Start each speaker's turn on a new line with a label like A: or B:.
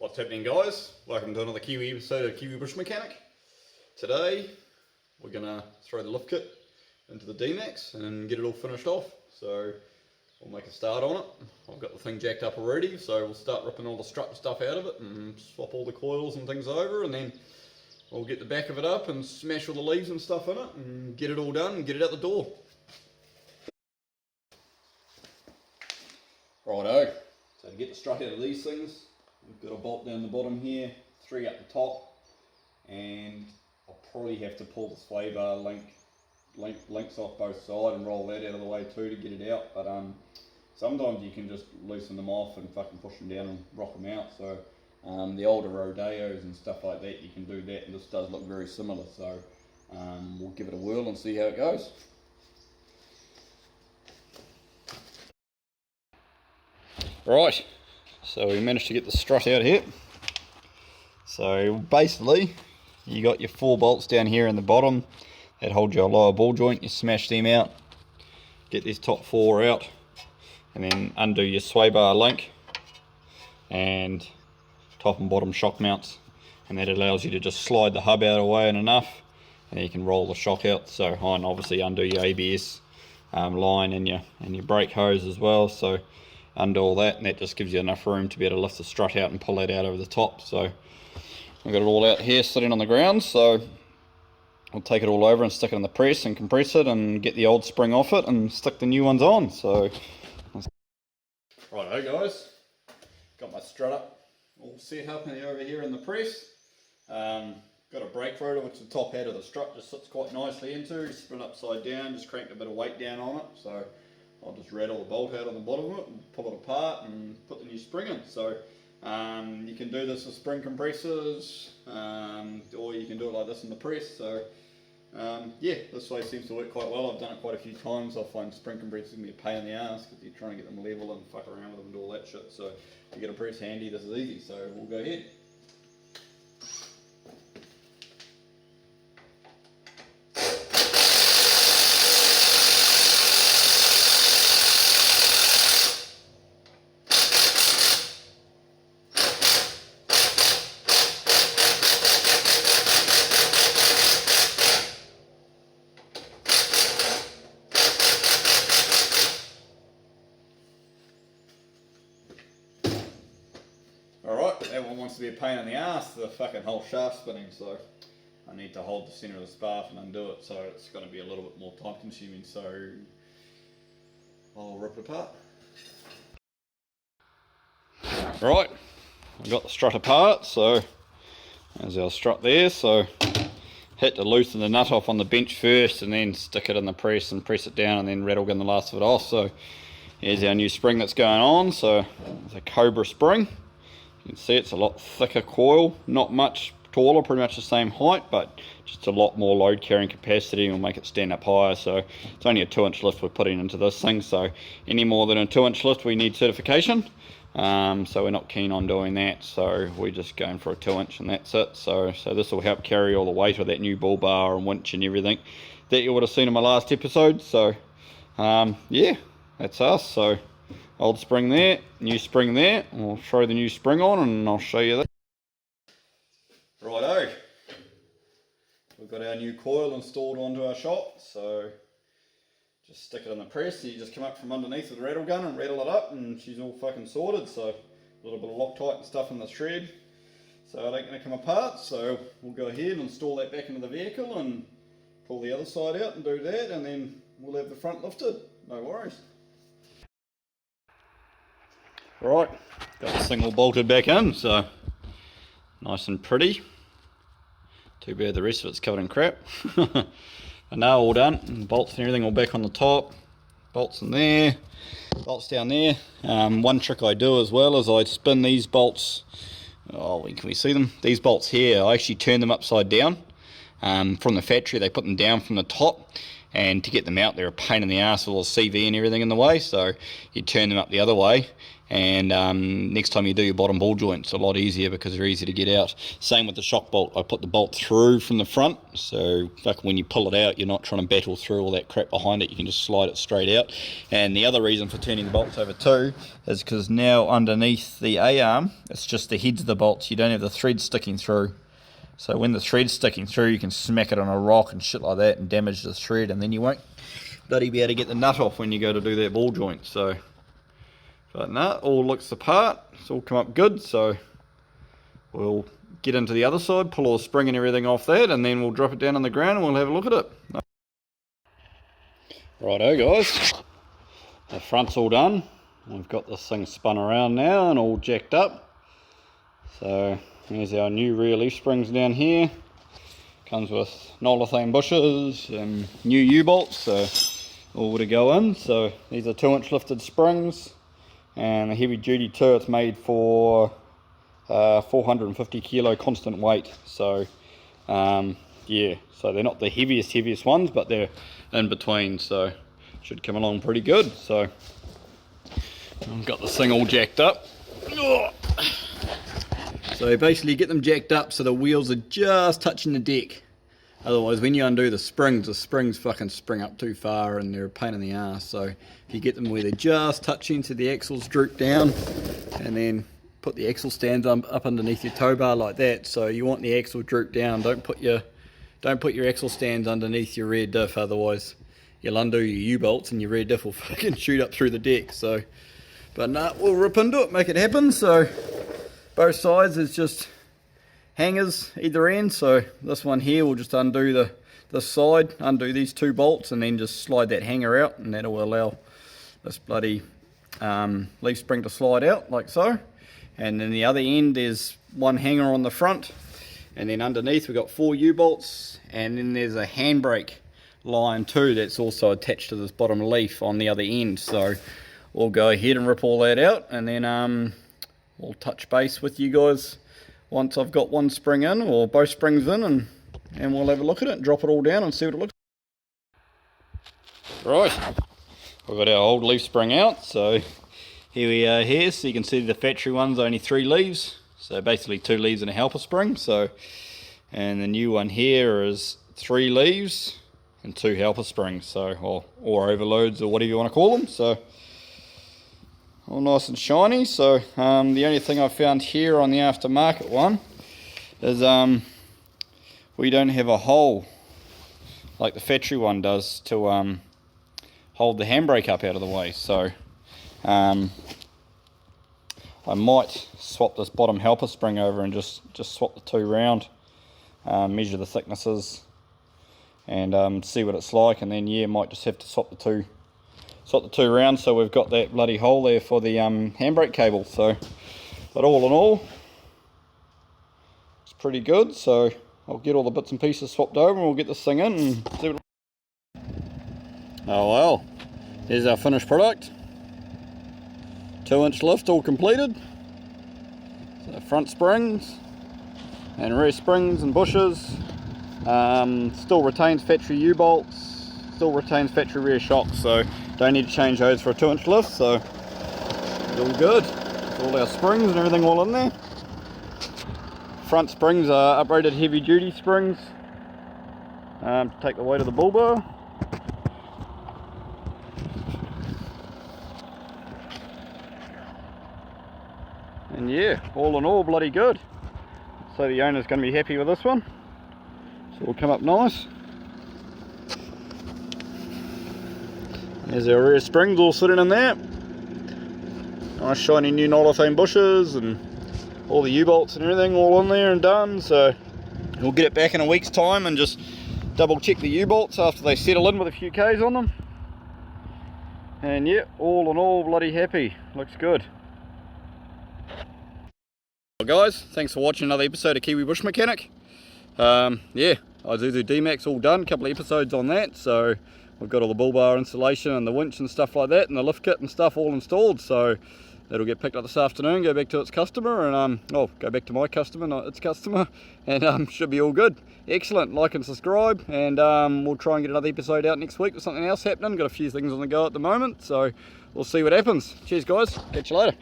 A: What's happening, guys? Welcome to another Kiwi episode of Kiwi Bush Mechanic. Today we're going to throw the lift kit into the dmax and get it all finished off. So we'll make a start on it. I've got the thing jacked up already, so we'll start ripping all the strut stuff out of it and swap all the coils and things over, and then we'll get the back of it up and smash all the leaves and stuff in it and get it all done and get it out the door. Righto, so to get the strut out of these things, we've got a bolt down the bottom here, 3 up the top, and I'll probably have to pull the sway bar links off both sides and roll that out of the way too to get it out. But sometimes you can just loosen them off and fucking push them down and rock them out. So the older Rodeos and stuff like that, you can do that, and this does look very similar. So we'll give it a whirl and see how it goes. Right, so we managed to get the strut out here. So basically, you got your 4 bolts down here in the bottom that hold your lower ball joint. You smash them out, get these top 4 out, and then undo your sway bar link and top and bottom shock mounts, and that allows you to just slide the hub out of the way and enough, and then you can roll the shock out. So and obviously undo your ABS line and your brake hose as well. So undo all that, and that just gives you enough room to be able to lift the strut out and pull that out over the top. So I've got it all out here sitting on the ground, so I'll take it all over and stick it in the press and compress it and get the old spring off it and stick the new ones on. So righto guys, got my strut up all set up over here in the press. Got a brake rotor which the top head of the strut just sits quite nicely into. Spin upside down, just cranked a bit of weight down on it. So I'll just rattle the bolt out on the bottom of it and pull it apart and put the new spring in. So you can do this with spring compressors, or you can do it like this in the press. So yeah, this way seems to work quite well. I've done it quite a few times. I find spring compressors can be a pain in the ass because you're trying to get them level and fuck around with them and do all that shit. So if you get a press handy, this is easy. So we'll go ahead. Alright, that one wants to be a pain in the ass, the fucking whole shaft spinning, so I need to hold the centre of the spar and undo it, so it's going to be a little bit more time consuming, so I'll rip it apart. Right, I've got the strut apart, so there's our strut there. So had to loosen the nut off on the bench first and then stick it in the press and press it down and then rattle gun the last of it off. So here's our new spring that's going on. So it's a Cobra spring. You can see it's a lot thicker coil, not much taller, pretty much the same height, but just a lot more load carrying capacity and will make it stand up higher. So it's only a 2-inch lift we're putting into this thing, so any more than a 2-inch lift we need certification. So we're not keen on doing that, so we're just going for a 2-inch and that's it. So this will help carry all the weight of that new bull bar and winch and everything that you would have seen in my last episode. So yeah, that's us. So old spring there, new spring there. I'll throw the new spring on and I'll show you that. Righto, we've got our new coil installed onto our shop, so just stick it in the press. So you just come up from underneath with the rattle gun and rattle it up and she's all fucking sorted. So a little bit of Loctite and stuff in the shred, so it ain't going to come apart. So we'll go ahead and install that back into the vehicle and pull the other side out and do that, and then we'll have the front lifted, no worries. Right, got this thing all bolted back in, so nice and pretty. Too bad the rest of it's covered in crap. But now all done, bolts and everything all back on the top, bolts in there, bolts down there. One trick I do as well is I spin these bolts, can we see them? These bolts here, I actually turn them upside down. From the factory they put them down from the top, and to get them out they're a pain in the ass with all the CV and everything in the way, so you turn them up the other way and next time you do your bottom ball joint, it's a lot easier because they're easy to get out. Same with the shock bolt. I put the bolt through from the front, so when you pull it out, you're not trying to battle through all that crap behind it. You can just slide it straight out. And the other reason for turning the bolts over too is because now underneath the A-arm, it's just the heads of the bolts. You don't have the threads sticking through. So when the thread's sticking through, you can smack it on a rock and shit like that and damage the thread, and then you won't bloody be able to get the nut off when you go to do that ball joint. So, but no, all looks the part. It's all come up good. So we'll get into the other side, pull all the spring and everything off that, and then we'll drop it down on the ground and we'll have a look at it. Righto guys, the front's all done. We've got this thing spun around now and all jacked up. So here's our new rear leaf springs down here. Comes with nolithane bushes and new U-bolts, so all to go in. So these are 2-inch lifted springs, and the heavy duty too, it's made for 450 kilo constant weight. So yeah, so they're not the heaviest ones, but they're in between, so should come along pretty good. So I've got this thing all jacked up. So basically get them jacked up so the wheels are just touching the deck. Otherwise when you undo the springs fucking spring up too far and they're a pain in the ass. So if you get them where they're just touching so the axles droop down, and then put the axle stands up underneath your tow bar like that. So you want the axle droop down. Don't put your axle stands underneath your rear diff, otherwise you'll undo your U-bolts and your rear diff will fucking shoot up through the deck. So, but nah, we'll rip into it, make it happen. So both sides is just hangers either end. So this one here will just undo this side, undo these 2 bolts, and then just slide that hanger out, and that will allow this bloody leaf spring to slide out like so. And then the other end there's 1 hanger on the front, and then underneath we've got 4 U-bolts, and then there's a handbrake line too that's also attached to this bottom leaf on the other end. So we'll go ahead and rip all that out, and then we'll touch base with you guys once I've got 1 spring in, or both springs in, and we'll have a look at it and drop it all down and see what it looks like. Right, we've got our old leaf spring out, so here we are here. So you can see the factory one's only 3 leaves, so basically 2 leaves and a helper spring. So, and the new one here is 3 leaves and 2 helper springs, so or overloads, or whatever you want to call them. So all nice and shiny. So the only thing I found here on the aftermarket one is we don't have a hole like the factory one does to hold the handbrake up out of the way. So I might swap this bottom helper spring over and just swap the 2 round, measure the thicknesses, and see what it's like, and then yeah, might just have to swap the two round, so we've got that bloody hole there for the handbrake cable. So, but all in all, it's pretty good. So I'll get all the bits and pieces swapped over, and we'll get this thing in and see what. Oh well, here's our finished product. 2-inch lift all completed. So front springs and rear springs and bushes. Still retains factory U-bolts, still retains factory rear shocks, so don't need to change those for a 2-inch lift. So it's all good. It's all our springs and everything all in there. Front springs are uprated heavy duty springs to take the weight of the bull bar. And yeah, all in all, bloody good. So the owner's going to be happy with this one. So it'll come up nice. There's our rear springs all sitting in there. Nice shiny new nolithane bushes and all the U-bolts and everything all in there and done. So we'll get it back in a week's time and just double check the U-bolts after they settle in with a few Ks on them. And yeah, all in all, bloody happy. Looks good. Well guys, thanks for watching another episode of Kiwi Bush Mechanic. Yeah, Isuzu dmax all done, a couple of episodes on that, so we've got all the bull bar installation and the winch and stuff like that, and the lift kit and stuff all installed. So that'll get picked up this afternoon, go back to its customer, and go back to my customer, not its customer, and should be all good. Excellent. Like and subscribe, and we'll try and get another episode out next week with something else happening. Got a few things on the go at the moment, so we'll see what happens. Cheers guys, catch you later.